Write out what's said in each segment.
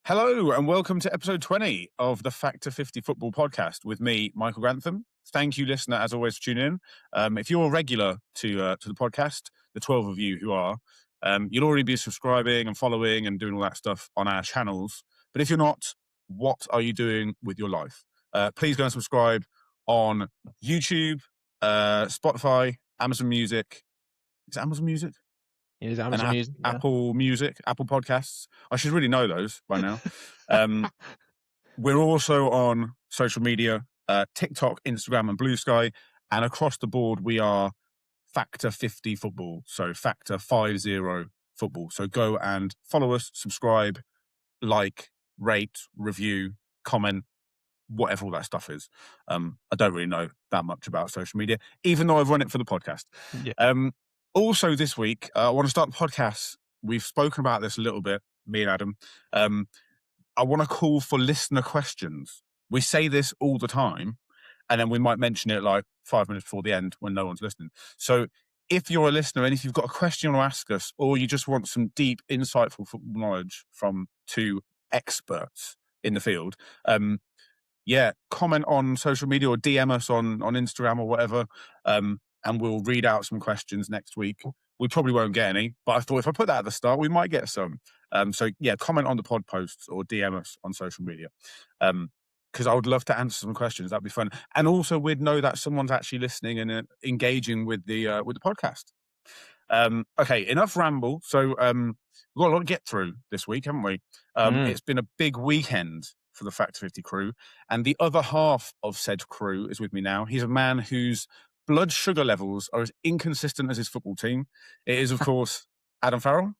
Hello and welcome to episode 20 of the Factor 50 Football Podcast with me, Michael Grantham. Thank you, listener, as always, for tuning in. If you're a regular to the podcast, the 12 of you who are, you'll already be subscribing and following and doing all that stuff on our channels. But if you're not, what are you doing with your life? Please go and subscribe on YouTube, Spotify, Amazon Music. Is it Amazon Music? It is Amazon Music, Apple Music, Apple Podcasts. I should really know those by now. We're also on social media, TikTok, Instagram, and Blue Sky. And across the board, we are Factor 50 Football. So Factor 50 Football. So go and follow us, subscribe, like, rate, review, comment, whatever all that stuff is. I don't really know that much about social media, even though I've run it for the podcast. Yeah. Also this week, I want to start the podcast. We've spoken about this a little bit, me and Adam. I want to call for listener questions. We say this all the time, and then we might mention it like 5 minutes before the end when no one's listening. So if you're a listener and if you've got a question you want to ask us, or you just want some deep, insightful football knowledge from two experts in the field, comment on social media or DM us on Instagram or whatever. And we'll read out some questions next week. We probably won't get any, but I thought if I put that at the start, we might get some. Comment on the pod posts or DM us on social media. Because I would love to answer some questions. That'd be fun. And also we'd know that someone's actually listening and engaging with the podcast. Okay, enough ramble. So we've got a lot to get through this week, haven't we? It's been a big weekend for the Factor 50 crew. And the other half of said crew is with me now. He's a man whose blood sugar levels are as inconsistent as his football team. It is, of course, Adam Farrell.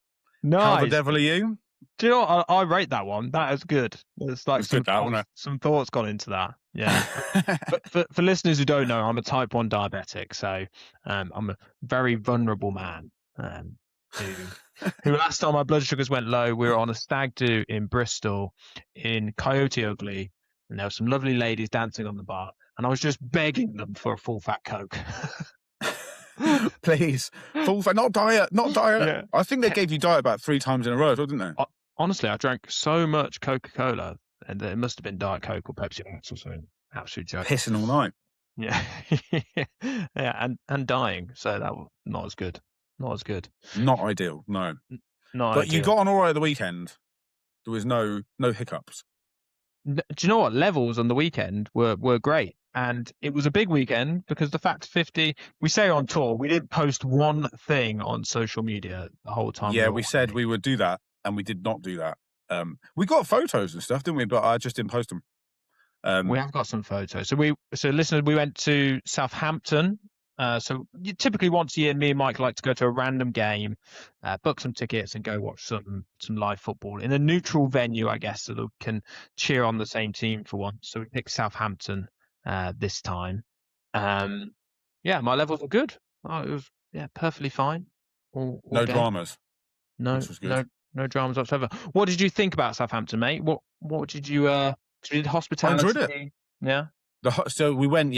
Nice. How the devil are you? Do you know what? I rate that one. That is good. It's like some thoughts gone into that. Yeah. But for listeners who don't know, I'm a type 1 diabetic. So I'm a very vulnerable man who last time my blood sugars went low, we were on a stag do in Bristol in Coyote Ugly. And there were some lovely ladies dancing on the bar. And I was just begging them for a full fat Coke. Please. Full fat, not diet. Yeah. I think they gave you diet about 3 times in a row, didn't they? Honestly, I drank so much Coca-Cola, and it must have been Diet Coke or Pepsi Max or something. Absolute joke. Pissing all night. Yeah. Yeah, and dying. So that was not as good. Not as good. Not ideal, no. Not ideal. You got on all right at the weekend. There was no hiccups. Do you know what? Levels on the weekend were great. And it was a big weekend because the Factor 50, we say on tour, we didn't post one thing on social media the whole time. Yeah, we said we would do that, and we did not do that. We got photos and stuff, didn't we? But I just didn't post them. We have got some photos. So listeners, we went to Southampton. So typically once a year, me and Mike like to go to a random game, book some tickets and go watch some live football in a neutral venue, I guess, so that we can cheer on the same team for once. So we picked Southampton this time. My levels were good. It was perfectly fine. All no day. Dramas. No dramas whatsoever. What did you think about Southampton, mate? What did you did hospitality? I enjoyed it. Yeah. So we went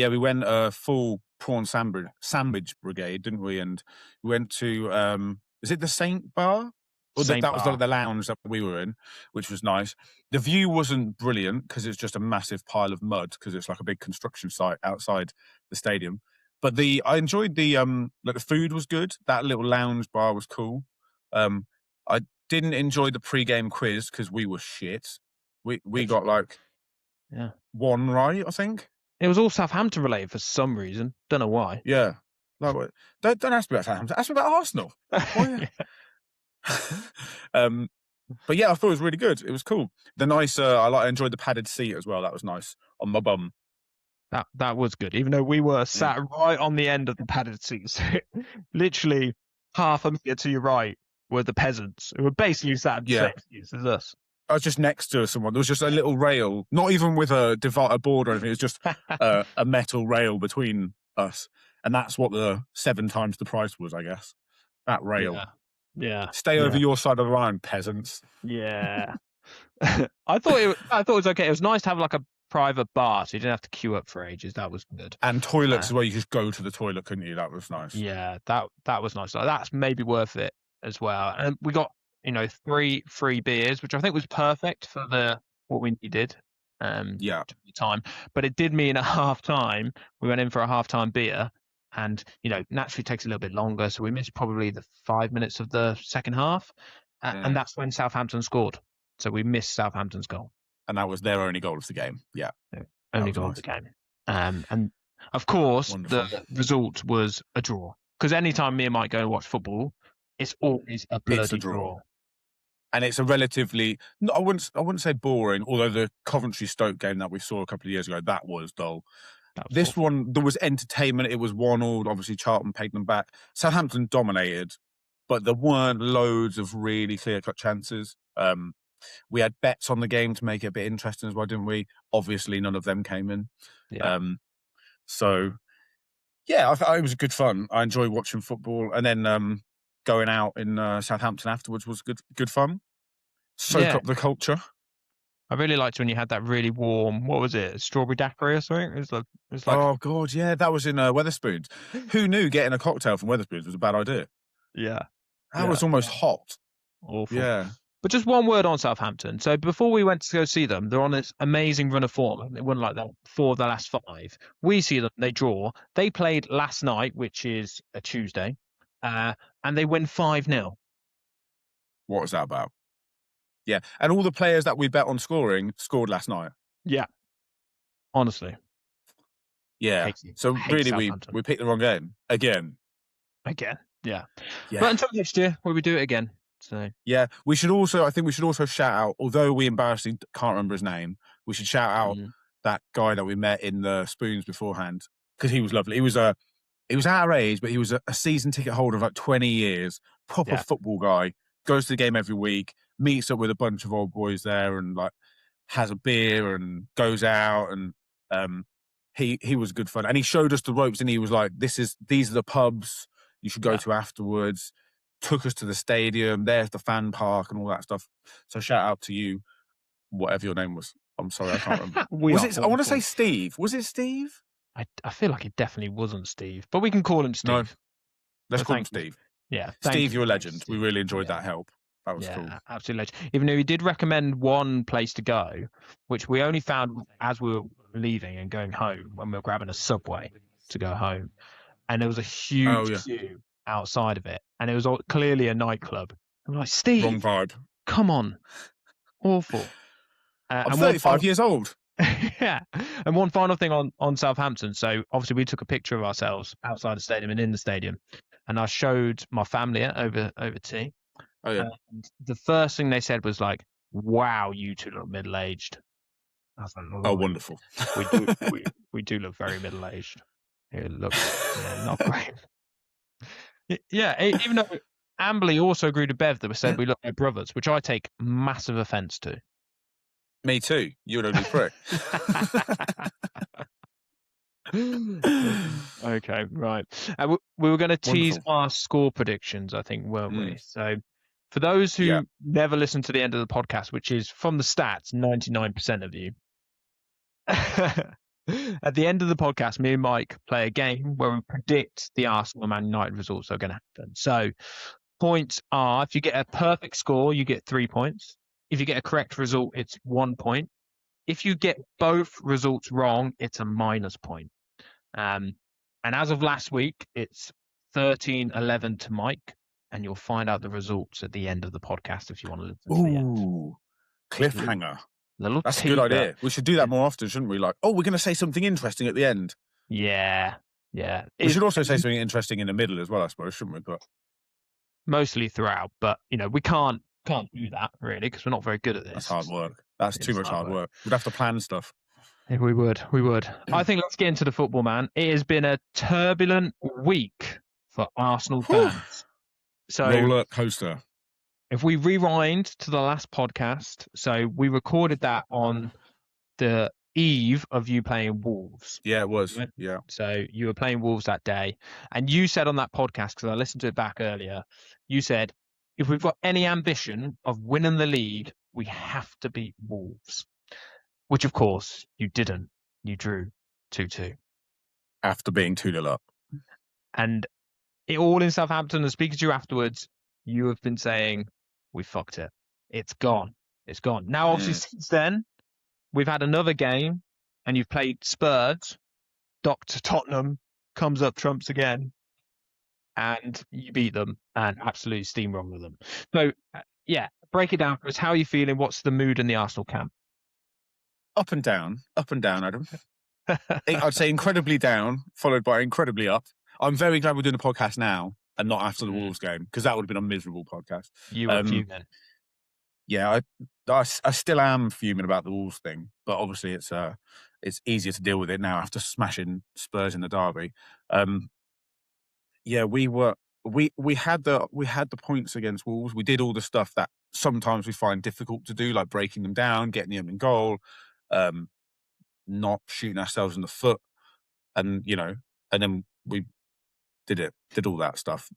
full prawn sandwich brigade, didn't we? And we went to is it the Saint Bar? That was the lounge that we were in, which was nice. The view wasn't brilliant because it's just a massive pile of mud because it's like a big construction site outside the stadium. But I enjoyed the food was good. That little lounge bar was cool. I didn't enjoy the pre-game quiz because we were shit. We got one right, I think. It was all Southampton related for some reason. Don't know why. Yeah. No, don't ask me about Southampton. Ask me about Arsenal. But yeah, I thought it was really good. It was cool. The nice, I enjoyed the padded seat as well. That was nice on my bum. That was good. Even though we were sat right on the end of the padded seats, literally half a meter to your right were the peasants who were basically sat the same seats as us. I was just next to someone. There was just a little rail, not even with a board or anything. It was just a metal rail between us, and that's what the 7 times the price was, I guess. That rail. Yeah. Stay over your side of the line, peasants. Yeah. I thought it was okay. It was nice to have like a private bar, so you didn't have to queue up for ages. That was good. And toilets as well. You just go to the toilet, couldn't you? That was nice. Yeah, that was nice. That's maybe worth it as well. And we got three free beers, which I think was perfect for what we needed. Yeah. Time, but it did mean at half time we went in for a halftime beer, and naturally it takes a little bit longer, so we missed probably the 5 minutes of the second half, and that's when Southampton scored. So we missed Southampton's goal, and that was their only goal of the game. Yeah, only goal of the game. And of course, wonderful. The result was a draw. Because anytime me and Mike go and watch football, it's always a bloody draw. And it's a relatively, I wouldn't say boring, although the Coventry-Stoke game that we saw a couple of years ago, that was dull. This one, there was entertainment. It was 1-1. Obviously, Charlton paid them back. Southampton dominated, but there weren't loads of really clear-cut chances. We had bets on the game to make it a bit interesting as well, didn't we? Obviously, none of them came in. Yeah. So, yeah, I thought it was good fun. I enjoyed watching football. And then going out in Southampton afterwards was good fun. Soak up the culture. I really liked when you had that really warm, what was it, strawberry daiquiri or something? It was like oh, God, yeah, that was in Wetherspoons. Who knew getting a cocktail from Wetherspoons was a bad idea? Yeah. That was almost hot. Awful. Yeah. But just one word on Southampton. So before we went to go see them, they're on this amazing run of form. They won like that 4 of the last 5. We see them, they draw. They played last night, which is a Tuesday, and they win 5-0. What was that about? Yeah, and all the players that we bet on scoring scored last night. Yeah, honestly. Yeah, so really we picked the wrong game again. Yeah. But until next year, we do it again. So yeah, I think we should also shout out, although we embarrassingly can't remember his name, we should shout out that guy that we met in the Spoons beforehand, because he was lovely. He was our age, but he was a season ticket holder of like 20 years, proper football guy, goes to the game every week, meets up with a bunch of old boys there and like has a beer and goes out, and he was good fun. And he showed us the ropes, and he was like, these are the pubs you should go to afterwards. Took us to the stadium, there's the fan park and all that stuff. So shout out to you, whatever your name was. I'm sorry, I can't remember. I want to say Steve. Was it Steve? I feel like it definitely wasn't Steve, but we can call him Steve. No, let's call him Steve. Yeah. Steve, you're a legend. We really enjoyed that help. That was cool. Absolutely legend. Even though he did recommend one place to go, which we only found as we were leaving and going home when we were grabbing a Subway to go home. And there was a huge queue outside of it, and it was clearly a nightclub. I'm like, Steve, wrong vibe. Come on, awful. I'm 35 years old. Yeah. And one final thing on Southampton. So obviously we took a picture of ourselves outside the stadium and in the stadium, and I showed my family it over tea. Oh yeah. And the first thing they said was like, "Wow, you two look middle-aged." I was like, oh, wonderful. We do look very middle-aged. It looks not great. Yeah, even though Amberley also agreed with Bev that said we look like brothers, which I take massive offence to. Me too. You're an ugly prick. Okay, right. We were going to tease our score predictions, I think, weren't we? So for those who never listen to the end of the podcast, which is from the stats, 99% of you, at the end of the podcast, me and Mike play a game where we predict the Arsenal and Man United results that are going to happen. So points are, if you get a perfect score, you get 3 points. If you get a correct result, it's 1 point. If you get both results wrong, it's a minus point. And as of last week, it's 13-11 to Mike, and you'll find out the results at the end of the podcast if you want to listen to the end. Cliffhanger. That's teaser. a good idea. We should do that more often, shouldn't we? Like, we're going to say something interesting at the end. Yeah. We should also say something interesting in the middle as well, I suppose, shouldn't we? But mostly throughout. But we can't do that really because we're not very good at this. That's hard work. That's too much hard work. We'd have to plan stuff. Yeah, we would. I think let's get into the football, man. It has been a turbulent week for Arsenal fans. So roller coaster. If we rewind to the last podcast, so we recorded that on the eve of you playing Wolves. Yeah, it was. Yeah. So you were playing Wolves that day, and you said on that podcast, because I listened to it back earlier, you said, if we've got any ambition of winning the league, we have to beat Wolves. Which, of course, you didn't. You drew 2-2. After being 2-0 up. And it all in Southampton, and speaking to you afterwards, you have been saying, we fucked it. It's gone. It's gone. Now, obviously, since then, we've had another game, and you've played Spurs. Dr. Tottenham comes up trumps again, and you beat them and absolutely steamroll them. So, yeah, break it down for us. How are you feeling? What's the mood in the Arsenal camp? Up and down, Adam. I'd say incredibly down, followed by incredibly up. I'm very glad we're doing the podcast now and not after the Wolves game, because that would have been a miserable podcast. You were fuming. Yeah, I still am fuming about the Wolves thing, but obviously it's easier to deal with it now after smashing Spurs in the derby. Yeah, we had the points against Wolves. We did all the stuff that sometimes we find difficult to do, like breaking them down, getting them in goal, not shooting ourselves in the foot, and then we did all that stuff.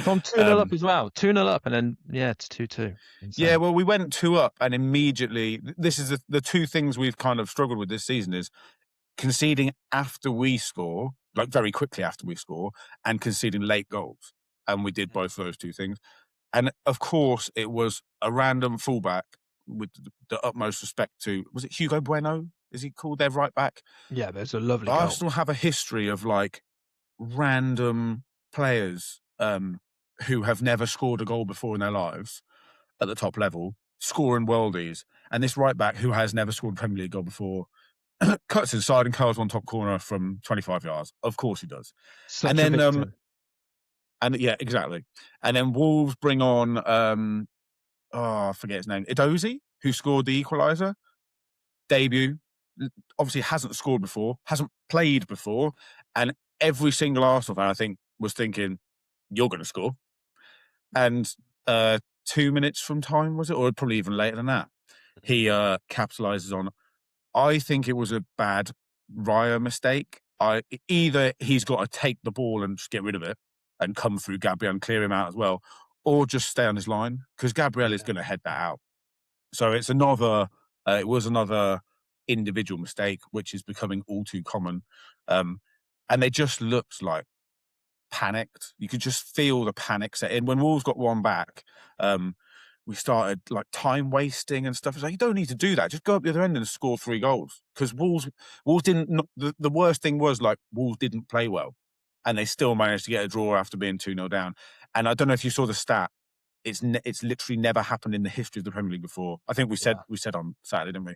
From 2-0 up as well. 2-0 up, and then it's 2-2. Yeah, well, we went 2 up, and immediately this is the two things we've kind of struggled with this season is conceding after we score, like very quickly after we score, and conceding late goals. And we did both of those two things. And of course, it was a random fullback, with the utmost respect to, was it Hugo Bueno? Is he called their right back? Yeah, there's a lovely goal. Arsenal have a history of like random players who have never scored a goal before in their lives at the top level, scoring worldies. And this right back, who has never scored a Premier League goal before, cuts inside and curls one top corner from 25 yards. Of course he does. Such a victim. And yeah, exactly. And then Wolves bring on I forget his name, Edozie, who scored the equaliser. Debut. Obviously hasn't scored before, hasn't played before, and every single Arsenal fan, I think, was thinking, you're going to score. And 2 minutes from time, was it? Or probably even later than that. He capitalises on, I think it was a bad Raya mistake. Either he's got to take the ball and just get rid of it and come through Gabriel and clear him out as well, or just stay on his line, because Gabriel is going to head that out. So it's it was another individual mistake, which is becoming all too common. And they just looked like panicked. You could just feel the panic set in. When Wolves got one back, we started like time wasting and stuff. It's like, you don't need to do that. Just go up the other end and score 3 goals. Because Wolves didn't. The worst thing was, like, Wolves didn't play well, and they still managed to get a draw after being 2-0 down. And I don't know if you saw the stat. It's literally never happened in the history of the Premier League before. I think we said on Saturday, didn't we?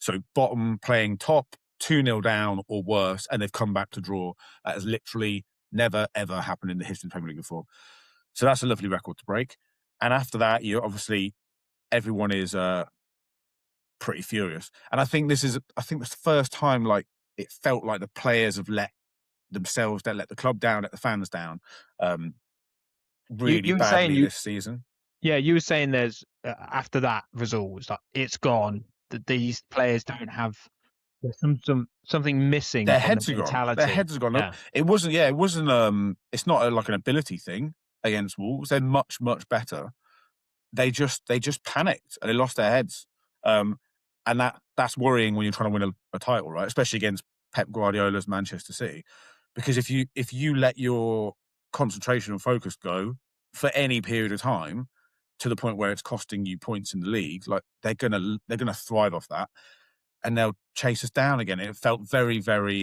So bottom playing top, 2-0 down or worse, and they've come back to draw. That has literally never, ever happened in the history of the Premier League before. So that's a lovely record to break. And after that, everyone is pretty furious. And I think this is the first time, like, it felt like the players have let the club down, let the fans down, really badly this season. Yeah, you were saying there's after that result, it's like it's gone. That these players don't have something missing. Their heads are gone. Their heads are gone. Yeah. It wasn't. It's not like an ability thing against Wolves. They're much, much better. They just panicked and they lost their heads. And that's worrying when you're trying to win a title, right? Especially against Pep Guardiola's Manchester City, because if you let your concentration and focus go for any period of time to the point where it's costing you points in the league, like, they're gonna thrive off that, and they'll chase us down again. It felt very, very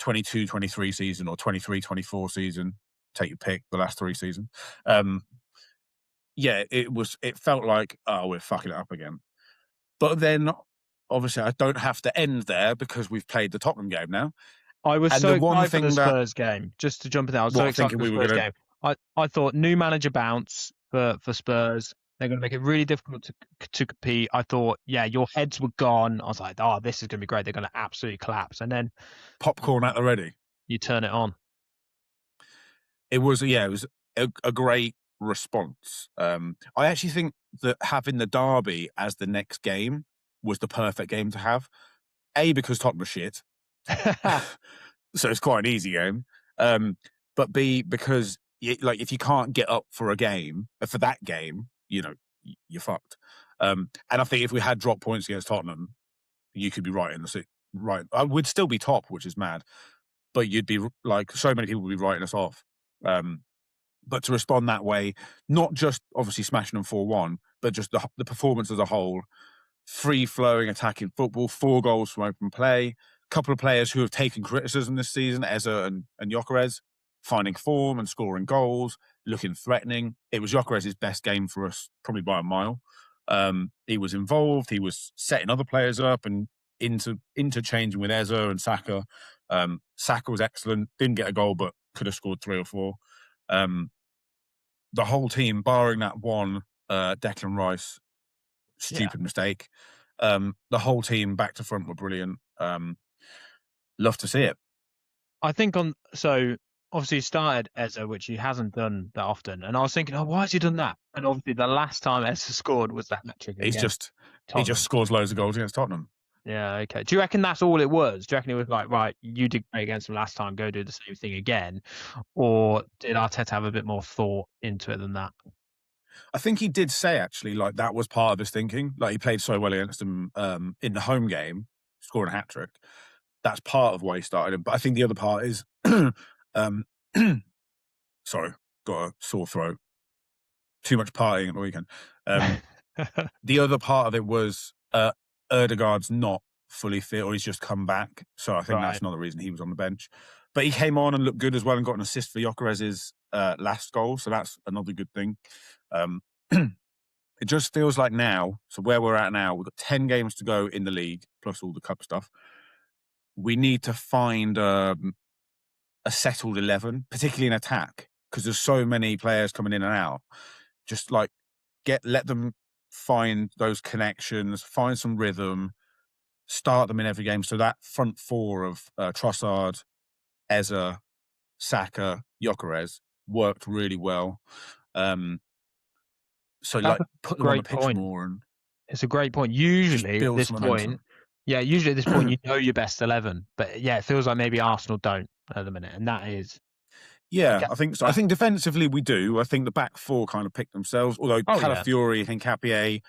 22-23 season or 23-24 season. Take your pick. The last 3 seasons. Yeah, it felt like, oh, we're fucking it up again. But then, obviously, I don't have to end there because we've played the Tottenham game now. I was so excited for the Spurs game. Just to jump in there, I was so excited for the Spurs game. I thought new manager bounce for Spurs. They're going to make it really difficult to compete. I thought, your heads were gone. I was like, oh, this is going to be great. They're going to absolutely collapse. And then popcorn at the ready. You turn it on. It was a great response. I actually think that having the derby as the next game was the perfect game to have. A, because Tottenham was shit. So it's quite an easy game. But B, because if you can't get up for that game, you're fucked. And I think if we had dropped points against Tottenham, you could be right in the right. I would still be top, which is mad, but you'd be like, so many people would be writing us off. But to respond that way, not just obviously smashing them 4-1, but just the performance as a whole, free-flowing attacking football, 4 goals from open play, a couple of players who have taken criticism this season, Eze and Gyökeres, finding form and scoring goals, looking threatening. It was Gyökeres' best game for us, probably by a mile. He was involved. He was setting other players up and interchanging with Eze and Saka. Saka was excellent. Didn't get a goal, but could have scored 3 or 4. The whole team, barring that one Declan Rice stupid mistake, the whole team back to front were brilliant. Love to see it. I think obviously he started Eze, which he hasn't done that often, and I was thinking, why has he done that? And obviously the last time Eze scored was that hat-trick. He just scores loads of goals against Tottenham. Yeah, okay. Do you reckon that's all it was? Do you reckon it was like, right, you did great against him last time, go do the same thing again? Or did Arteta have a bit more thought into it than that? I think he did say, actually, like, that was part of his thinking. Like, he played so well against him in the home game, scoring a hat-trick. That's part of why he started him. But I think the other part is, sorry, got a sore throat. Too much partying at the weekend. The other part of it was Ødegaard's not fully fit, or he's just come back. So I think that's another reason he was on the bench. But he came on and looked good as well and got an assist for Gyökeres' last goal. So that's another good thing. It just feels like now, so where we're at now, we've got 10 games to go in the league, plus all the cup stuff. We need to find a settled 11, particularly in attack, because there's so many players coming in and out. Just like let them find those connections, find some rhythm, start them in every game. So that front 4 of Trossard, Eze, Saka, Gyökeres worked really well. So that's like put them on the pitch more. And it's a great point. Usually at this point, you know your best 11. But yeah, it feels like maybe Arsenal don't at the minute. And that is... Yeah, I think so. I think defensively we do. I think the back 4 kind of pick themselves. Although Calafiori and Hincapié,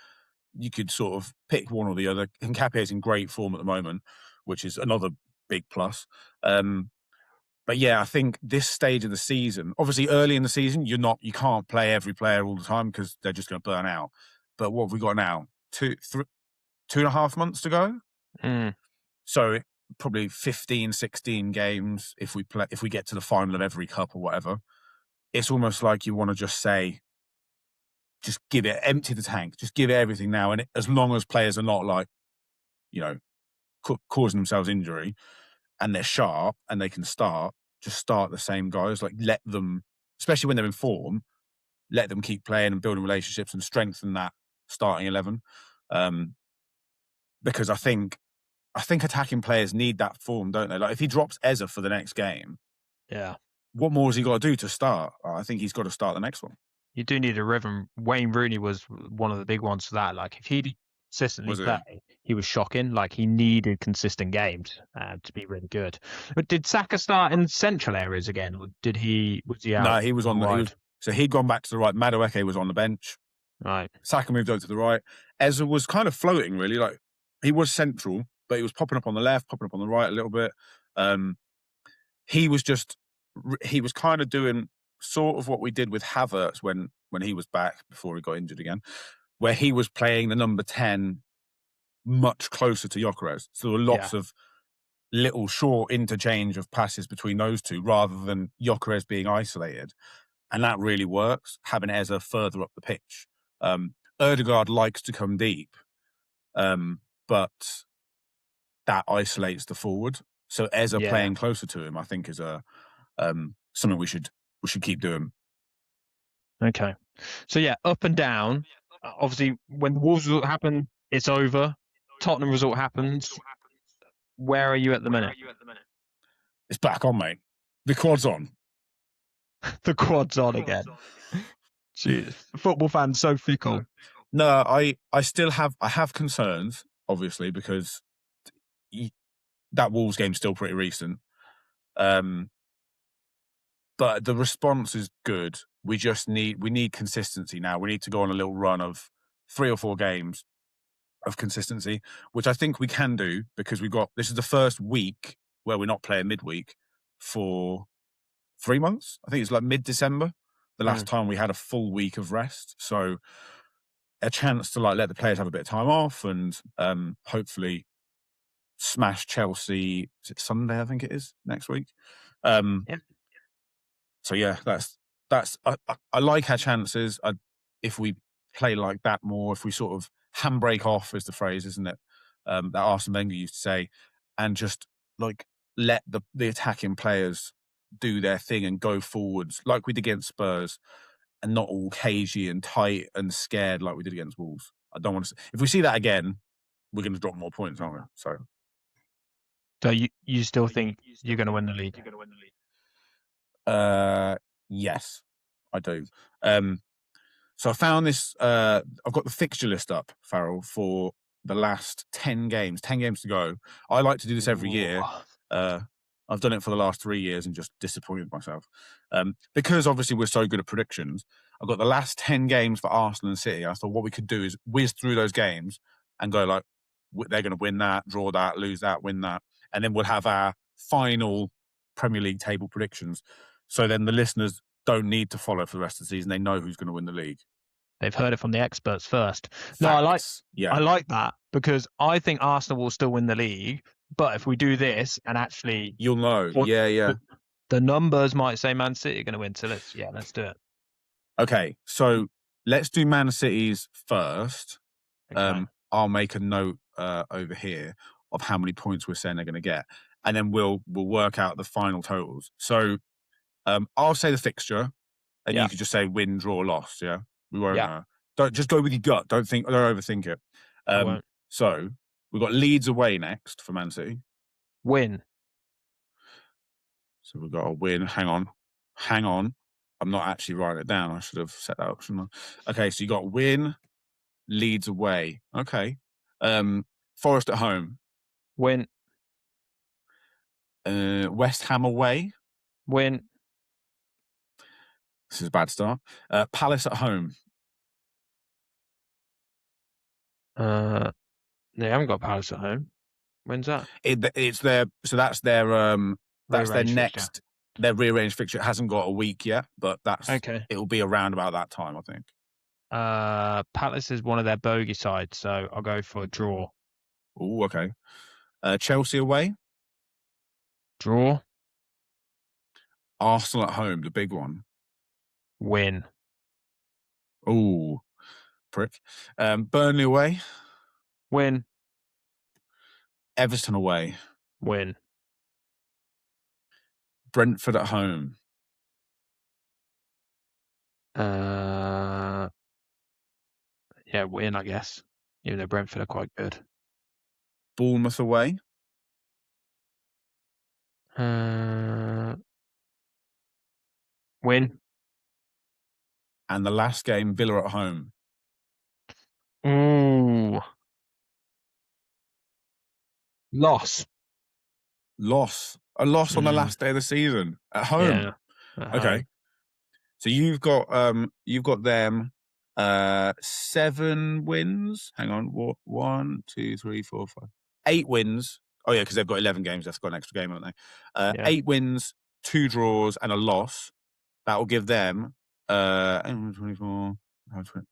you could sort of pick one or the other. Hincapié's in great form at the moment, which is another big plus. But yeah, I think this stage of the season, obviously early in the season, you can't play every player all the time because they're just going to burn out. But what have we got now? 2.5 months to go. So probably 15, 16 games if we get to the final of every cup or whatever. It's almost like you want to just say, just give it, empty the tank, just give it everything now. And as long as players are not like, causing themselves injury and they're sharp and they can just start the same guys. Like, let them, especially when they're in form, let them keep playing and building relationships and strengthen that starting 11. Because I think attacking players need that form, don't they? Like, if he drops Eze for the next game, what more has he got to do to start? I think he's got to start the next one. You do need a rhythm. Wayne Rooney was one of the big ones for that. Like, if he consistently play, he was shocking. Like, he needed consistent games to be really good. But did Saka start in central areas again, or was he out? No, he was on the so he'd gone back to the right. Madueke was on the bench. Right. Saka moved over to the right. Eze was kind of floating, really. Like, he was central, but he was popping up on the left, popping up on the right a little bit. He was kind of doing sort of what we did with Havertz when he was back before he got injured again, where he was playing the number 10 much closer to Gyökeres. So there were lots of little short interchange of passes between those two rather than Gyökeres being isolated. And that really works, having Eze further up the pitch. Ødegaard likes to come deep, but that isolates the forward. So Eze playing closer to him, I think, is something we should keep doing. Okay. So yeah, up and down. Obviously, when the Wolves result happened, it's over. Tottenham result happens. Where are you at the minute? It's back on, mate. The quad's on. The quad's on again. Jeez. Football fans so fickle. No, I still have concerns, obviously, because that Wolves game's still pretty recent. But the response is good. We need consistency now. We need to go on a little run of 3 or 4 games of consistency, which I think we can do because this is the first week where we're not playing midweek for 3 months. I think it's like mid-December. the last time we had a full week of rest. So a chance to like let the players have a bit of time off and hopefully smash Chelsea. Is it Sunday? I think it is next week. Yeah. So yeah, that's I like our chances. If we play like that more, if we sort of handbrake off, is the phrase, isn't it? That Arsene Wenger used to say, and just like let the attacking players do their thing and go forwards like we did against Spurs, and not all cagey and tight and scared like we did against Wolves. I don't want to. If we see that again, we're going to drop more points, aren't we? So you still think you're going to win the league? Yes, I do. So I found this. I've got the fixture list up, Farrell, for the last 10 games. 10 games to go. I like to do this every year. I've done it for the last 3 years and just disappointed myself. Because obviously we're so good at predictions, I've got the last 10 games for Arsenal and City. I thought what we could do is whiz through those games and go like, they're going to win that, draw that, lose that, win that. And then we'll have our final Premier League table predictions. So then the listeners don't need to follow for the rest of the season. They know who's going to win the league. They've heard it from the experts first. Facts. No, I like that because I think Arsenal will still win the league. But if we do this and actually, you'll know. Yeah. The numbers might say Man City are going to win. So let's do it. Okay, so let's do Man City's first. Okay. I'll make a note over here of how many points we're saying they're going to get, and then we'll work out the final totals. So I'll say the fixture, and you can just say win, draw, loss. Yeah, we won't. Don't just go with your gut. Don't overthink it. I won't. So we've got Leeds away next for Man City. Win. So we've got a win. Hang on. I'm not actually writing it down. I should have set that up, shouldn't I? Okay, so you got win, Leeds away. Okay. Forest at home. Win. West Ham away. Win. This is a bad start. Palace at home. They haven't got Palace at home. When's that? It's their that's their next fixture. Their rearranged fixture. It hasn't got a week yet, but that's okay. It'll be around about that time, I think. Palace is one of their bogey sides, so I'll go for a draw. Oh, okay. Chelsea away. Draw. Arsenal at home, the big one. Win. Oh, prick. Burnley away. Win. Everton away. Win. Brentford at home. Yeah, win, I guess. Even though Brentford are quite good. Bournemouth away. Win. And the last game, Villa at home. Ooh. Loss. A loss on the last day of the season at home. Yeah. Okay. Home. So you've got them 7 wins. Hang on, 1, 2, 3, 4, 5, 8 wins. Oh yeah, because they've got 11 games. That's got an extra game, haven't they? 8 wins, 2 draws, and a loss. That will give them 24,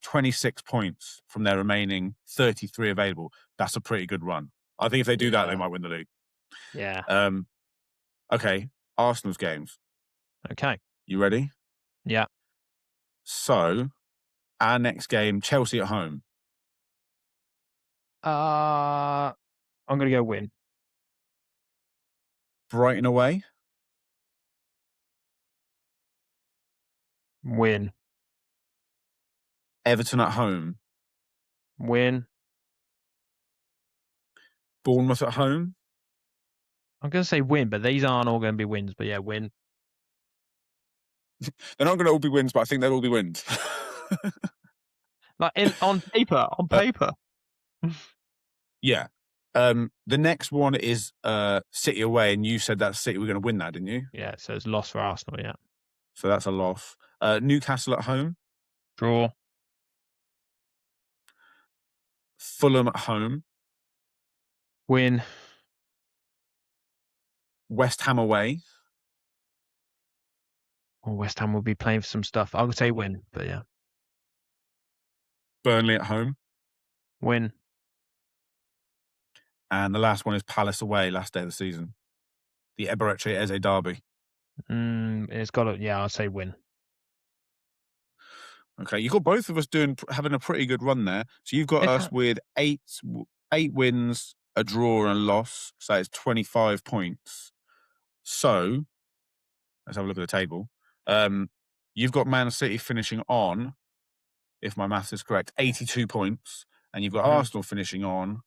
26 points from their remaining 33 available. That's a pretty good run. I think if they do that, they might win the league. Yeah. Okay. Arsenal's games. Okay. You ready? Yeah. So, our next game, Chelsea at home. I'm going to go win. Brighton away. Win. Everton at home. Win. Bournemouth at home. I'm going to say win, but these aren't all going to be wins. But yeah, win. They're not going to all be wins, but I think they'll all be wins. Like on paper. Yeah. The next one is City away, and you said that City were going to win that, didn't you? Yeah, so it's loss for Arsenal, yeah. So that's a loss. Newcastle at home. Draw. Fulham at home. Win. West Ham away. or West Ham will be playing for some stuff. I would say win, but yeah. Burnley at home. Win. And the last one is Palace away, last day of the season. The Eberechi Eze derby. It's got to, yeah, I'll say win. Okay, you've got both of us having a pretty good run there. So you've got us with eight wins, a draw, and a loss. So it's 25 points. So let's have a look at the table. You've got Man City finishing on, if my maths is correct, 82 points, and you've got Arsenal finishing on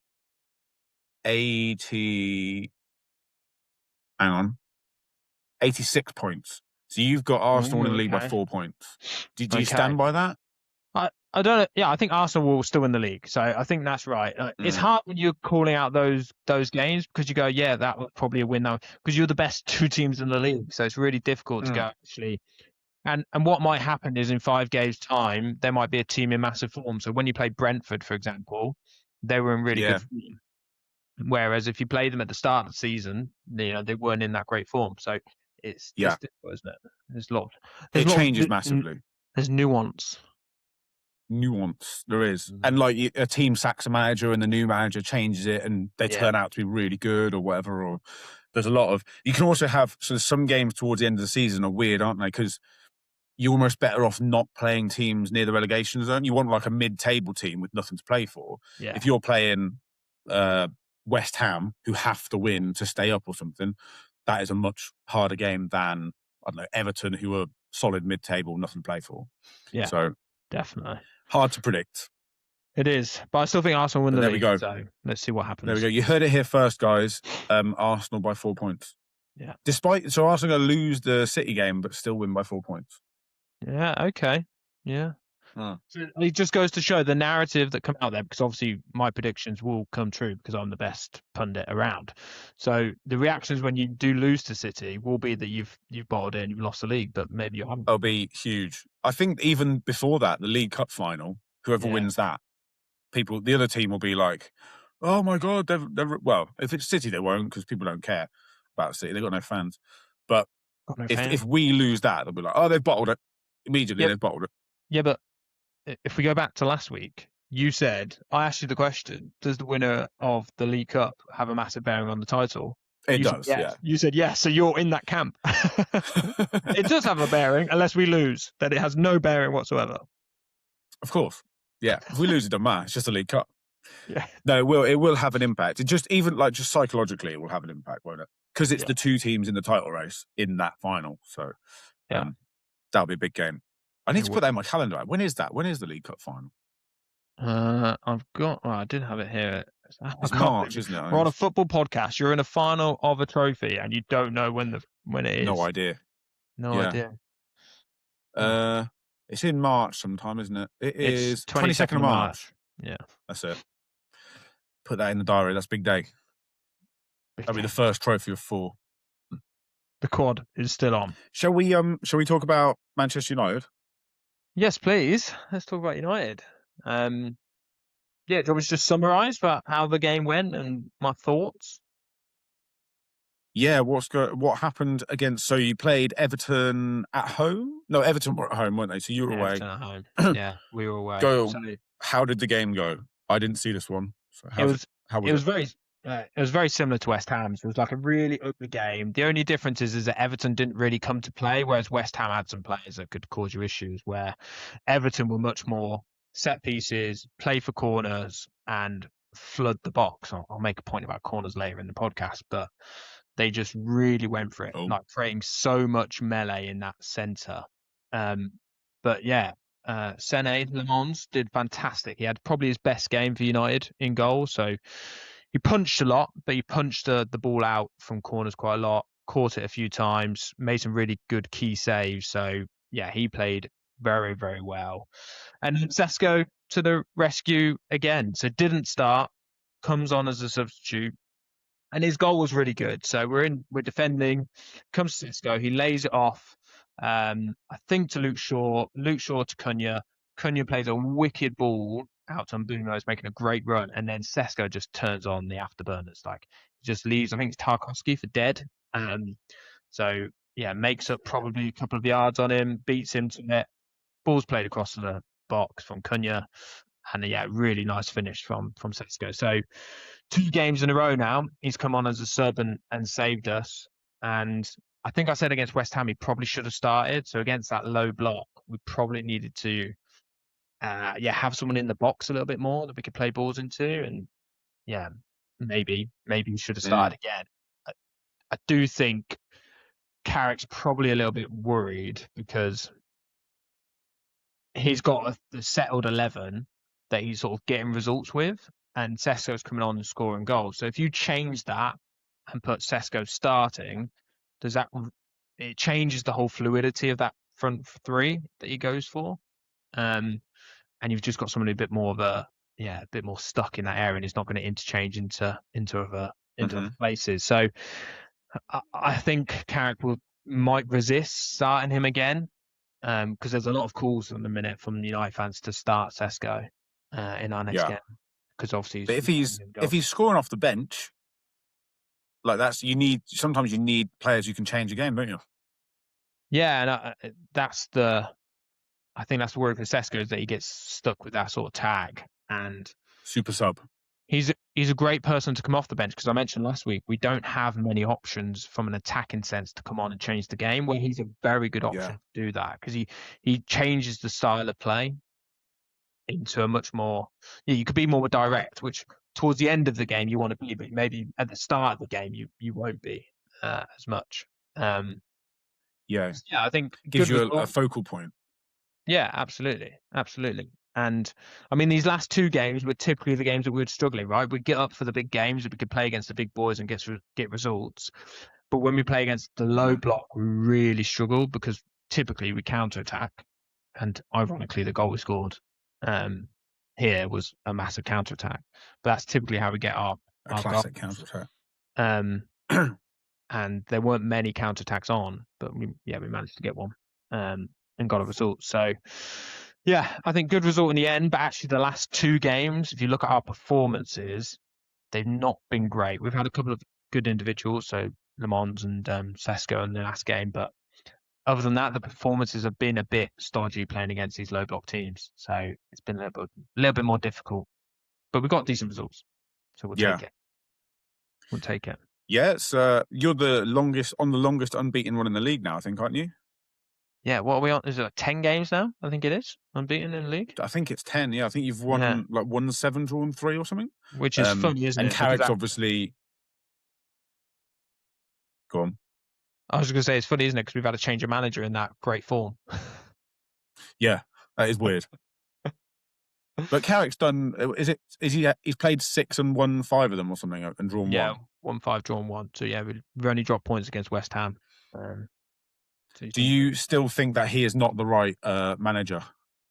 86 points. So you've got Arsenal in the league by 4 points. Do you stand by that? I don't know. Yeah, I think Arsenal will still win the league. So I think that's right. It's hard when you're calling out those games because you go, yeah, that was probably a win now because you're the best two teams in the league. So it's really difficult to go actually. And what might happen is in 5 games' time, there might be a team in massive form. So when you play Brentford, for example, they were in really good form. Whereas if you play them at the start of the season, they weren't in that great form. So it's difficult, isn't it? There's a lot. It changes massively. There's nuance. There is. And like a team sacks a manager and the new manager changes it and they turn out to be really good or whatever. Or there's a lot of, you can also have, so some games towards the end of the season are weird, aren't they? Because you're almost better off not playing teams near the relegation zone. You want like a mid-table team with nothing to play for. Yeah. If you're playing West Ham, who have to win to stay up or something, that is a much harder game than, I don't know, Everton, who are solid mid-table, nothing to play for. Yeah, so definitely. Hard to predict. It is, but I still think Arsenal win the league. There we go. So let's see what happens. There we go. You heard it here first, guys. Arsenal by 4 points. Yeah. So Arsenal going to lose the City game, but still win by 4 points. Yeah. Okay. Yeah. So it just goes to show the narrative that come out there, because obviously my predictions will come true because I'm the best pundit around. So the reactions when you do lose to City will be that you've bottled it and you've lost the league, but maybe you haven't. It'll be huge. I think even before that, the League Cup final, whoever wins that, the other team will be like, oh my God, they're well, if it's City, they won't, because people don't care about City. They've got no fans. But if we lose that, they'll be like, oh, they've bottled it. Immediately, they've bottled it. Yeah, but if we go back to last week, you said, I asked you the question, does the winner of the League Cup have a massive bearing on the title? It does, yeah. You said yes, so you're in that camp. It does have a bearing, unless we lose, then it has no bearing whatsoever. Of course. Yeah, if we lose, it doesn't matter. It's just a League Cup. Yeah. No, it will have an impact. It just psychologically, it will have an impact, won't it? Because it's the two teams in the title race in that final. So that'll be a big game. I need to put that in my calendar. When is that? When is the League Cup final? I did have it here. It's March, isn't it? We're on a football podcast. You're in a final of a trophy and you don't know when it is. No idea. No idea. It's in March sometime, isn't it? It's 22nd of March. Yeah. That's it. Put that in the diary. That's a big day. That'll be the first trophy of 4. The quad is still on. Shall we talk about Manchester United? Yes, please. Let's talk about United. Do you want me to just summarise about how the game went and my thoughts? Yeah, what happened against? So you played Everton at home? No, Everton were at home, weren't they? So you were away. Everton at home. Yeah, we were away. How did the game go? I didn't see this one. So it was very similar to West Ham's. It was like a really ugly game. The only difference is that Everton didn't really come to play, whereas West Ham had some players that could cause you issues, where Everton were much more set pieces, play for corners, and flood the box. I'll make a point about corners later in the podcast, but they just really went for it, like creating so much melee in that centre. But yeah, Sene Le Mans did fantastic. He had probably his best game for United in goal. So he punched a lot, but he punched the ball out from corners quite a lot, caught it a few times, made some really good key saves. So yeah, he played very, very well. And Šeško to the rescue again. So didn't start, comes on as a substitute. And his goal was really good. So we're defending, comes Šeško, he lays it off. I think to Luke Shaw to Cunha. Cunha plays a wicked ball out on Bruno, is making a great run, and then Šeško just turns on the afterburners. Like, he just leaves, I think it's Tarkowski for dead. So makes up probably a couple of yards on him, beats him to it. Ball's played across the box from Cunha, and really nice finish from Šeško. So 2 games in a row now, he's come on as a sub and saved us. And I think I said against West Ham he probably should have started. So against that low block, we probably needed to have someone in the box a little bit more that we could play balls into. And maybe he should have started again. I do think Carrick's probably a little bit worried because he's got the settled 11 that he's sort of getting results with, and Šeško's coming on and scoring goals. So if you change that and put Šeško starting, it changes the whole fluidity of that front 3 that he goes for, and you've just got somebody a bit more of a bit more stuck in that area, and he's not going to interchange into other places. So I think Carrick might resist starting him again, because there's a lot of calls in the minute from the United fans to start Šeško in our next game. Because obviously, if he's scoring off the bench, like sometimes you need players you can change a game, don't you? Yeah, and I think that's the worry for Šeško, is that he gets stuck with that sort of tag and super sub. He's a great person to come off the bench, because I mentioned last week we don't have many options from an attacking sense to come on and change the game, where he's a very good option to do that, because he changes the style of play into a much more you could be more direct, which towards the end of the game you want to be, but maybe at the start of the game you won't be as much. I think it gives you a focal point. Yeah, absolutely. And I mean, these last 2 games were typically the games that we were struggling, right? We'd get up for the big games, we could play against the big boys and get results. But when we play against the low block, we really struggle, because typically we counter-attack. And ironically, the goal we scored here was a massive counter-attack. But that's typically how we get our classic counter-attack. And there weren't many counter-attacks on, but we managed to get one and got a result. So I think good result in the end, but actually the last 2 games, if you look at our performances, they've not been great. We've had a couple of good individuals, so Le Mans and Šeško in the last game, but other than that, the performances have been a bit stodgy playing against these low block teams. So it's been a little bit more difficult, but we got decent results, so we'll take it. We'll take it. Yeah, so you're the longest unbeaten run in the league now, I think, aren't you? Yeah, what are we on? Is it 10 games now? I think it is. Unbeaten in the league? I think it's 10, yeah. I think you've won 7, drawn 3 or something. Which is funny, isn't it? And Carrick's obviously... Go on. I was going to say, it's funny, isn't it? Because we've had a change of manager in that great form. Yeah, that is weird. But Carrick's done... He's played 6 and won 5 of them or something, and drawn 1. Yeah, won 5, drawn 1. So we've only dropped points against West Ham. Do you still think that he is not the right manager?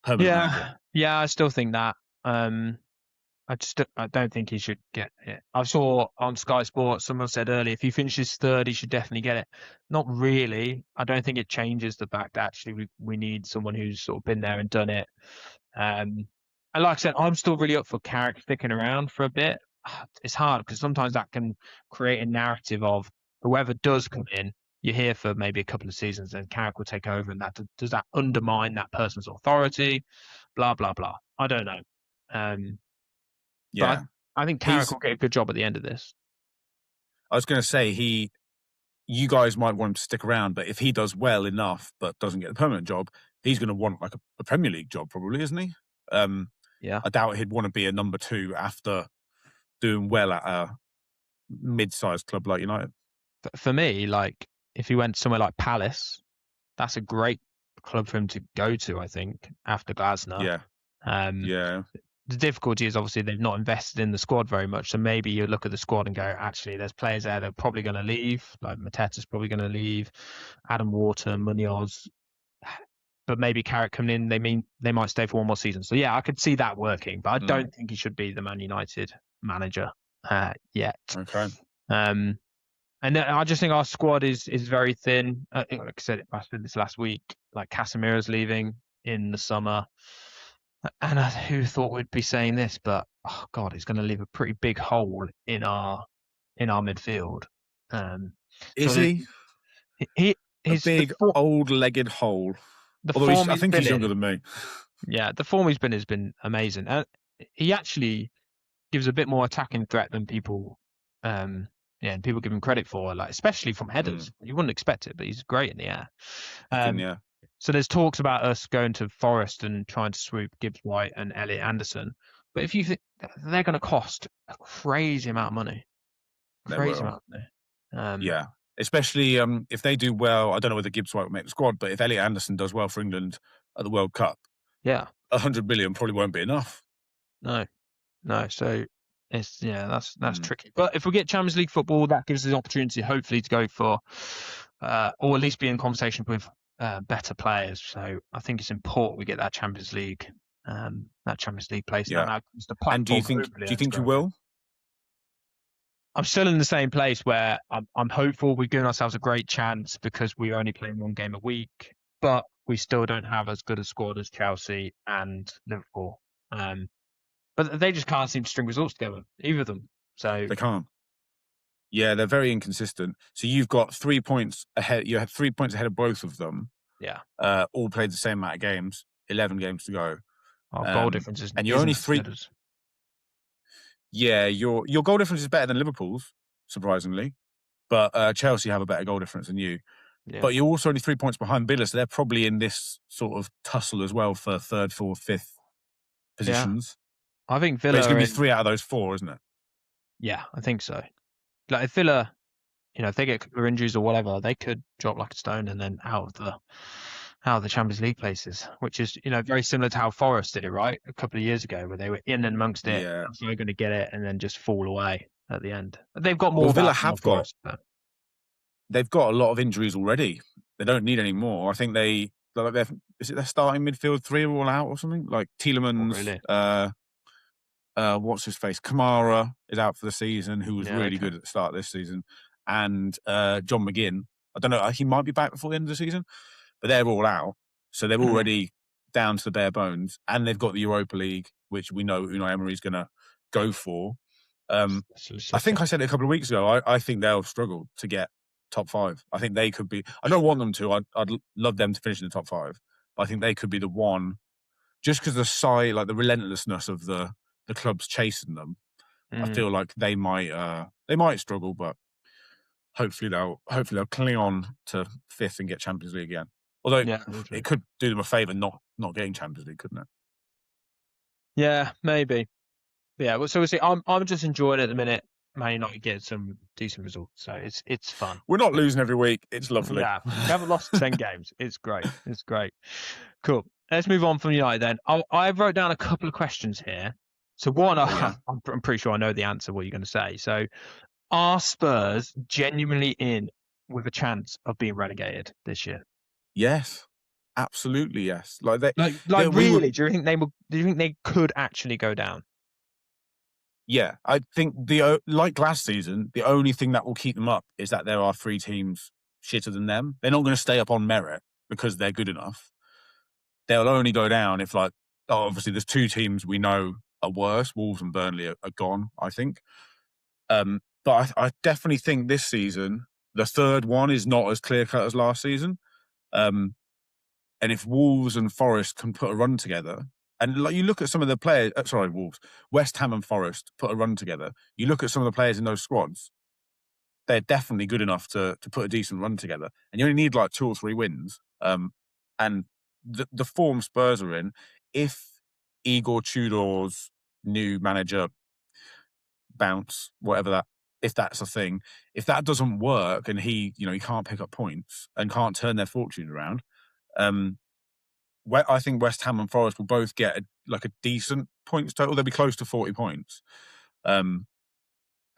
Manager? Yeah, I still think that. I don't think he should get it. I saw on Sky Sports someone said earlier, if he finishes 3rd, he should definitely get it. Not really. I don't think it changes the fact that actually we need someone who's sort of been there and done it. And like I said, I'm still really up for Carrick sticking around for a bit. It's hard because sometimes that can create a narrative of whoever does come in, you're here for maybe a couple of seasons and Carrick will take over, and does that undermine that person's authority? Blah, blah, blah. I don't know. But I think Carrick will get a good job at the end of this. I was going to say, you guys might want him to stick around, but if he does well enough but doesn't get the permanent job, he's going to want like a Premier League job probably, isn't he? I doubt he'd want to be a number 2 after doing well at a mid-sized club like United. For me, like, if he went somewhere like Palace, that's a great club for him to go to, I think, after Glasner. The difficulty is obviously they've not invested in the squad very much. So maybe you look at the squad and go, actually, there's players there that are probably going to leave. Like Mateta's probably going to leave, Adam Wharton, Munoz. But maybe Carrick coming in, they might stay for one more season. So yeah, I could see that working, but I don't think he should be the Man United manager yet. Okay. And I just think our squad is very thin. Like I said, I said this last week. Like Casemiro's leaving in the summer, and who thought we'd be saying this? But oh god, it's going to leave a pretty big hole in our midfield. Is he? a big old-legged hole. Although I think he's younger than me. Yeah, the form he's been has been amazing. He actually gives a bit more attacking threat than people, and people give him credit for, like especially from headers. You wouldn't expect it, but he's great in the air. So there's talks about us going to Forest and trying to swoop Gibbs White and Elliot Anderson. But if you think they're going to cost a crazy amount of money, yeah, especially if they do well. I don't know whether Gibbs White will make the squad, but if Elliot Anderson does well for England at the World Cup, 100 million probably won't be enough. No. So it's that's tricky. But if we get Champions League football, that gives us the opportunity, hopefully, to go for, or at least be in conversation with better players. So I think it's important we get that Champions League place. Yeah. And do you think you will? I'm still in the same place where I'm hopeful. We've given ourselves a great chance because we're only playing one game a week, but we still don't have as good a squad as Chelsea and Liverpool. But they just can't seem to string results together, either of them. So they can't. Yeah, they're very inconsistent. So you've got 3 points ahead. You have 3 points ahead of both of them. Yeah. All played the same amount of games. 11 games to go. Our goal difference is, and you're only 3. Yeah, your goal difference is better than Liverpool's, surprisingly. But Chelsea have a better goal difference than you. Yeah. But you're also only 3 points behind Villa, so they're probably in this sort of tussle as well for 3rd, 4th, 5th positions. Yeah. I think Villa. But it's going to be 3 out of those 4, isn't it? Yeah, I think so. Like if Villa, if they get injuries or whatever, they could drop like a stone and then out of the Champions League places, which is very similar to how Forest did it, right? A couple of years ago, where they were in and amongst it, so they're going to get it and then just fall away at the end. They've got more. Well, Villa have got. They've got a lot of injuries already. They don't need any more. I think their starting midfield 3 are all out or something? Like Tielemans, what's his face? Kamara is out for the season, who was really good at the start of this season. And John McGinn, I don't know, he might be back before the end of the season, but they're all out. So they're already down to the bare bones. And they've got the Europa League, which we know Unai Emery's going to go for. I think I said it a couple of weeks ago. I think they'll struggle to get top 5. I think they could be. I don't want them to. I'd love them to finish in the top 5. But I think they could be the one, just because the size, like the relentlessness of the clubs chasing them. I feel like they might struggle, but hopefully they'll cling on to 5th and get Champions League again. Although it could do them a favour not getting Champions League, couldn't it? Yeah, maybe. Yeah, well, so we'll see. I'm just enjoying it at the minute. Man United get some decent results, so it's fun. We're not losing every week. It's lovely. Yeah, we haven't lost 10 games. It's great. It's great. Cool. Let's move on from United then. I wrote down a couple of questions here. So one, I'm pretty sure I know the answer. What you're going to say. So, are Spurs genuinely in with a chance of being relegated this year? Yes, absolutely yes. Like really? Do you think they could actually go down? Yeah, I think like last season, the only thing that will keep them up is that there are 3 teams shitter than them. They're not going to stay up on merit because they're good enough. They'll only go down if obviously there's 2 teams we know are worse. Wolves and Burnley are gone, I think. But I definitely think this season, the 3rd one is not as clear-cut as last season. And if Wolves and Forest can put a run together, and you look at some of the players, Wolves, West Ham and Forest put a run together. You look at some of the players in those squads, they're definitely good enough to put a decent run together. And you only need 2 or 3 wins. And the form Spurs are in, if Igor Tudor's new manager bounce, if that's a thing, if that doesn't work and he can't pick up points and can't turn their fortune around, I think West Ham and Forest will both get a decent points total. They'll be close to 40 points. And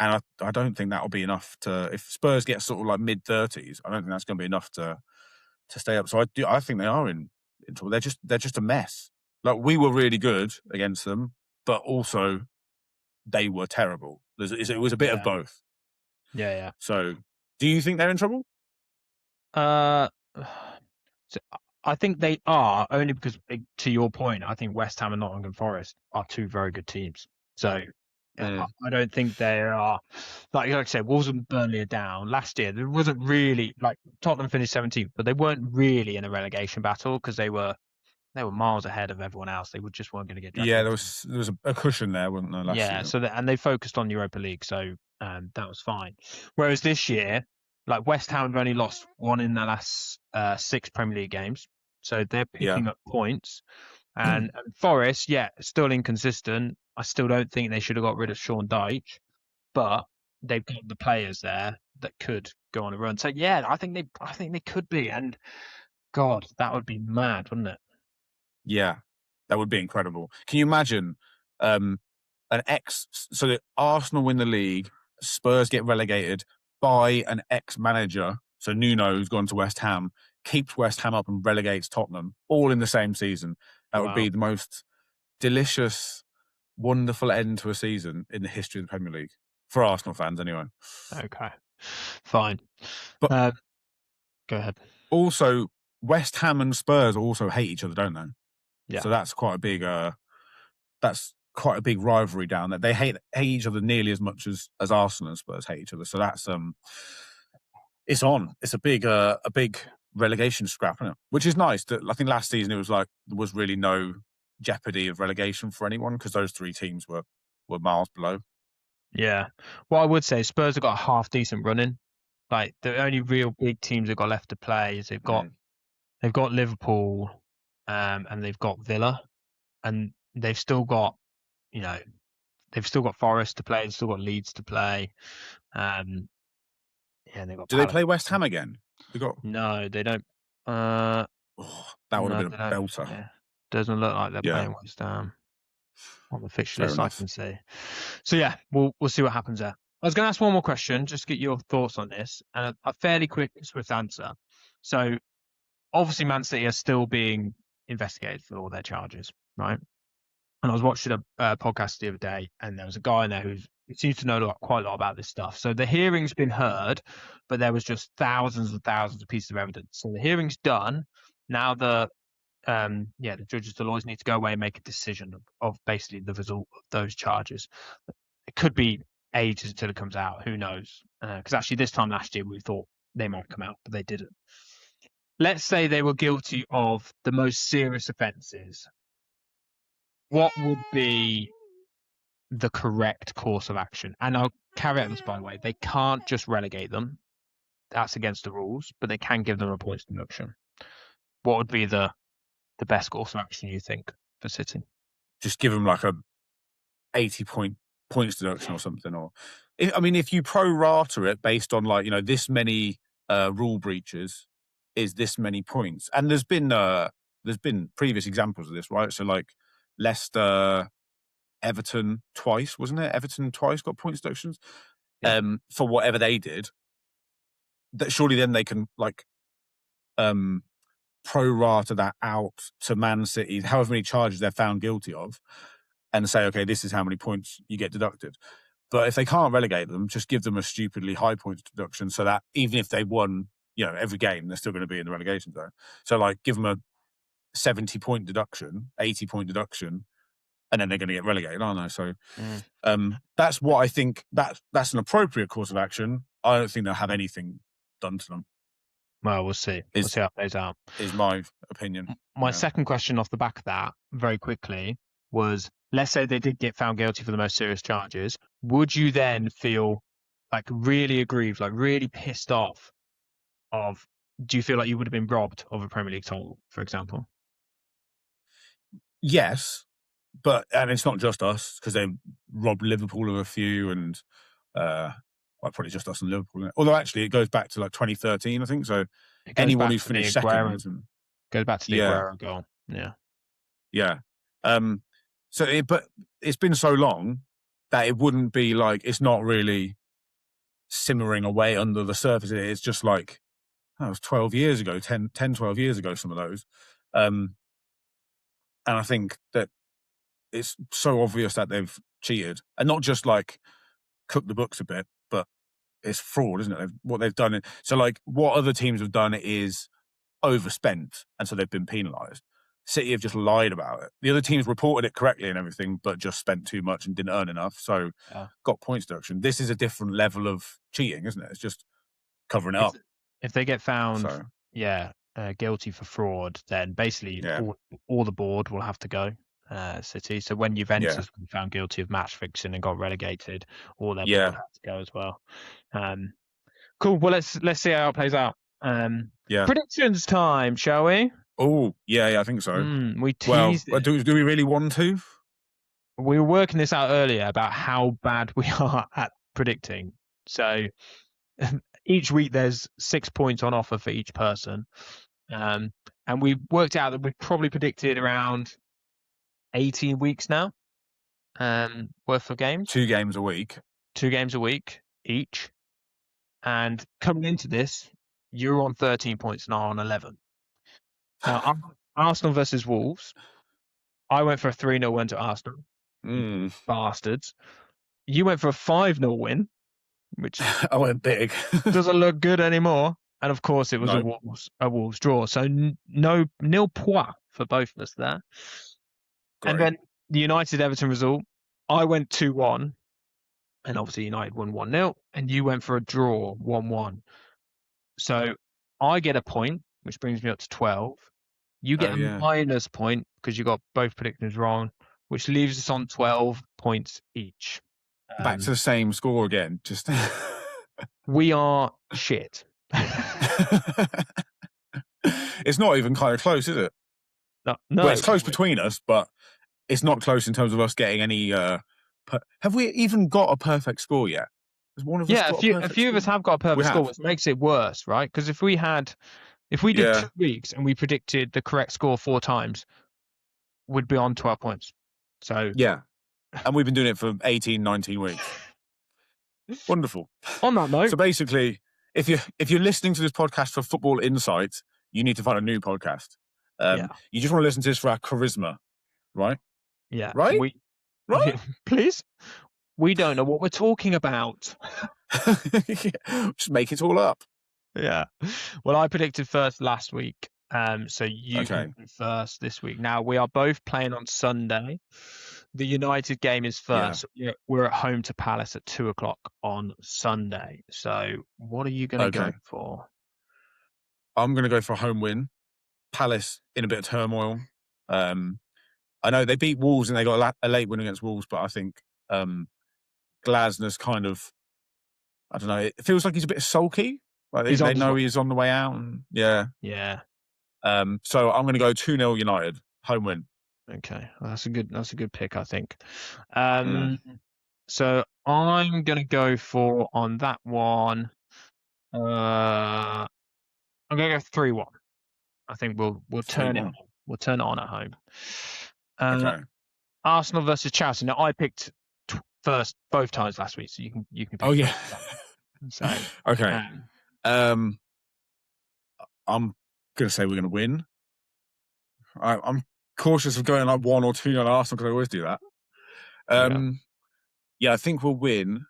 I don't think that'll be enough if Spurs get sort of mid-30s, I don't think that's going to be enough to stay up. So I think they are in trouble. They're just a mess. We were really good against them, but also they were terrible. It was a bit of both. Yeah. So do you think they're in trouble? So I think they are, only because, to your point, I think West Ham and Nottingham Forest are 2 very good teams. So I don't think they are, like I said, Wolves and Burnley are down. Last year, there wasn't really, like, Tottenham finished 17th, but they weren't really in a relegation battle because they were miles ahead of everyone else. They just weren't going to get dragged. Yeah, there was a cushion there, wasn't there, last year? So and they focused on Europa League, so that was fine. Whereas this year, like, West Ham have only lost one in their last 6 Premier League games, so they're picking up points. And Forest, still inconsistent. I still don't think they should have got rid of Sean Dyche, but they've got the players there that could go on a run. So I think they could be. And God, that would be mad, wouldn't it? Yeah, that would be incredible. Can you imagine so that Arsenal win the league, Spurs get relegated by an ex-manager, so Nuno's gone to West Ham, keeps West Ham up and relegates Tottenham, all in the same season. That would be the most delicious, wonderful end to a season in the history of the Premier League. For Arsenal fans, anyway. Okay, fine. But go ahead. Also, West Ham and Spurs also hate each other, don't they? Yeah. So that's quite a big rivalry down there. They hate each other nearly as much as Arsenal and Spurs hate each other. So that's it's on. It's a big relegation scrap, isn't it? Which is nice. I think last season it was like there was really no jeopardy of relegation for anyone because those 3 teams were miles below. Yeah. What I would say, Spurs have got a half decent running. Like, the only real big teams they've got left to play is they've got Liverpool, and they've got Villa, and they've still got, Forest to play, they've still got Leeds to play. They've got. Do they play West Ham again? No, they don't. That would have been a belter. Yeah. Doesn't look like they're playing West Ham on the fixture list, I can see. So we'll see what happens there. I was going to ask one more question, just to get your thoughts on this, and a fairly quick, swift answer. So, obviously, Man City are still being investigated for all their charges, right? And I was watching a podcast the other day, and there was a guy in there who seems to know quite a lot about this stuff. So the hearing's been heard, but there was just thousands and thousands of pieces of evidence. So the hearing's done. Now the judges, the lawyers need to go away and make a decision of basically the result of those charges. It could be ages until it comes out. Who knows? Because actually this time last year we thought they might come out, but they didn't. Let's say they were guilty of the most serious offences. What would be the correct course of action? And I'll caveat this, by the way, they can't just relegate them. That's against the rules, but they can give them a points deduction. What would be the best course of action, you think, for City? Just give them like a 80 points deduction or something. Or if you pro rata it based on this many rule breaches is this many points, and there's been previous examples of this, right? So like Leicester, Everton twice, wasn't it? Everton twice got points deductions for whatever they did. That surely then they can pro rata that out to Man City, however many charges they're found guilty of, and say, okay, this is how many points you get deducted. But if they can't relegate them, just give them a stupidly high points deduction so that even if they won, every game, they're still going to be in the relegation zone. So give them a 70-point deduction, 80-point deduction, and then they're going to get relegated, aren't they? So that's what I think. That's an appropriate course of action. I don't think they'll have anything done to them. Well, we'll see. We'll see how it plays out. Is my opinion. My second question off the back of that, very quickly, was, let's say they did get found guilty for the most serious charges. Would you then feel really aggrieved, really pissed off? Do you feel like you would have been robbed of a Premier League title, for example? Yes, and it's not just us, because they robbed Liverpool of a few, and probably just us and Liverpool. Although actually it goes back to 2013, I think. So anyone who's finished second goes back to the Aguero goal. Yeah. But it's been so long that it wouldn't be it's not really simmering away under the surface. It's just it was 12 years ago, 10, 12 years ago, some of those. And I think that it's so obvious that they've cheated, and not just cook the books a bit, but it's fraud, isn't it? What they've done. So what other teams have done is overspent, and so they've been penalised. City have just lied about it. The other teams reported it correctly and everything, but just spent too much and didn't earn enough, so got points deduction. This is a different level of cheating, isn't it? It's just covering it up. If they get found, guilty for fraud, then basically all the board will have to go. City. So when Juventus were found guilty of match fixing and got relegated, all their board had to go as well. Cool. Well, let's see how it plays out. Predictions time, shall we? Oh, yeah, I think so. We teased it. Do we really want to? We were working this out earlier about how bad we are at predicting. So each week there's 6 points on offer for each person. And we worked out that we've probably predicted around 18 weeks now worth of games. 2 games a week. 2 games a week each. And coming into this, you're on 13 points and I'm on 11. Now, Arsenal versus Wolves. I went for a 3-0 win to Arsenal. Bastards. You went for a 5-0 win, which I went big. doesn't look good anymore. And of course, it was a Wolves draw. So nil point for both of us there. Great. And then the United-Everton result, I went 2-1. And obviously United won 1-0. And you went for a draw, 1-1. So I get a point, which brings me up to 12. You get a minus point because you got both predictions wrong, which leaves us on 12 points each. Back to the same score again. Just we are shit. It's not even kind of close, is it? No, well, it's close between us, but it's not close in terms of us getting any. Have we even got a perfect score yet? Has one of us a few of us have got a perfect score, which makes it worse, right? Because if we did 2 weeks and we predicted the correct score 4 times, we'd be on 12 points. So and we've been doing it for 18, 19 weeks. Wonderful. On that note, so basically, if you're listening to this podcast for football insights, you need to find a new podcast. You just want to listen to this for our charisma, right? Yeah. Right? Right? Please? We don't know what we're talking about. Just make it all up. Yeah. Well, I predicted first last week. So you can first this week. Now, we are both playing on Sunday. The United game is first. Yeah. We're at home to Palace at 2:00 on Sunday. So what are you going to go for? I'm going to go for a home win. Palace in a bit of turmoil. I know they beat Wolves and they got a late win against Wolves, but I think Glasner's kind of, I don't know, it feels like he's a bit sulky. Like they know he's on the way out. And, yeah. So I'm going to go 2-0 United, home win. Okay, well, that's a good pick, I think. So I'm going to go for, on that one, I'm going to go 3-1. I think we'll turn it on. We'll turn it on at home. Arsenal versus Chelsea. Now I picked first both times last week, so you can pick. Oh yeah. So I'm going to say we're going to win. I'm cautious of going like 1 or 2 on Arsenal because I always do that. I think we'll win.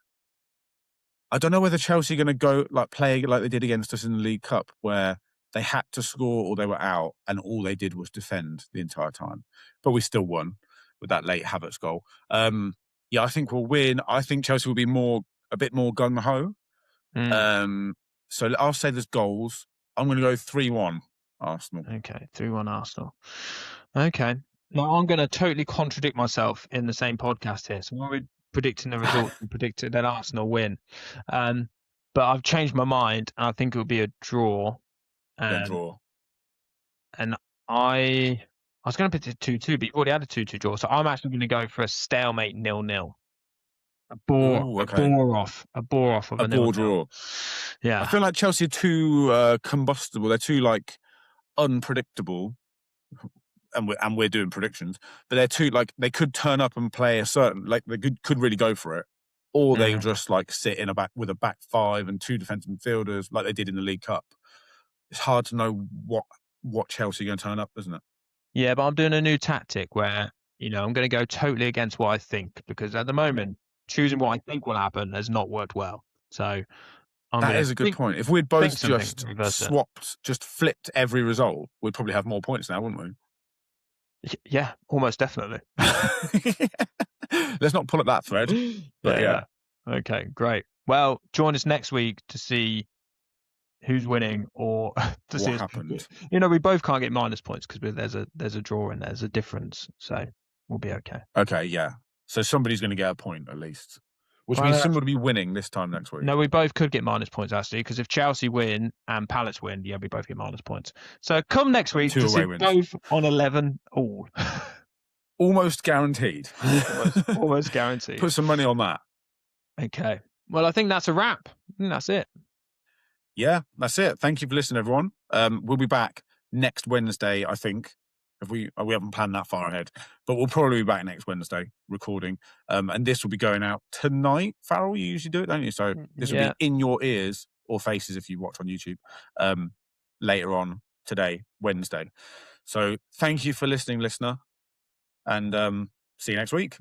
I don't know whether Chelsea are going to go play like they did against us in the League Cup, where they had to score or they were out, and all they did was defend the entire time. But we still won with that late Havertz goal. I think we'll win. I think Chelsea will be a bit more gung-ho. So I'll say there's goals. I'm going to go 3-1 Arsenal. Okay, 3-1 Arsenal. Okay. Now I'm going to totally contradict myself in the same podcast here. So when we're predicting the result, we predicted that Arsenal win. But I've changed my mind, and I think it will be a draw. Draw. And I was going to pick 2-2, but you've already had a 2-2 draw. So I'm actually going to go for a stalemate 0-0. A bore off of a 0-0 draw. Yeah. I feel like Chelsea are too combustible. They're too unpredictable. And we're doing predictions, but they're too they could turn up and play a certain they could really go for it, or they just sit in with a back 5 and 2 defensive midfielders like they did in the League Cup. It's hard to know what Chelsea are going to turn up, isn't it? Yeah, but I'm doing a new tactic where I'm going to go totally against what I think, because at the moment choosing what I think will happen has not worked well. So that is a good point. If we'd both just flipped every result, we'd probably have more points now, wouldn't we? Yeah, almost definitely. Let's not pull at that thread. But yeah. Okay, great. Well, join us next week to see who's winning, or to see what happened. We both can't get minus points because there's a draw and there's a difference, so we'll be okay. Okay, yeah. So somebody's going to get a point at least, which means somebody will be winning this time next week. No, we both could get minus points actually, because if Chelsea win and Palace win, yeah, we both get minus points. So come next week to see both on 11 all. Almost guaranteed. Almost guaranteed. Put some money on that. Okay. Well, I think that's a wrap. I think that's it. Yeah, that's it. Thank you for listening, everyone. We'll be back next Wednesday, I think. If we haven't planned that far ahead, but we'll probably be back next Wednesday recording. And this will be going out tonight. Farrell, you usually do it, don't you? So this will be in your ears or faces if you watch on YouTube later on today, Wednesday. So thank you for listening, listener, and see you next week.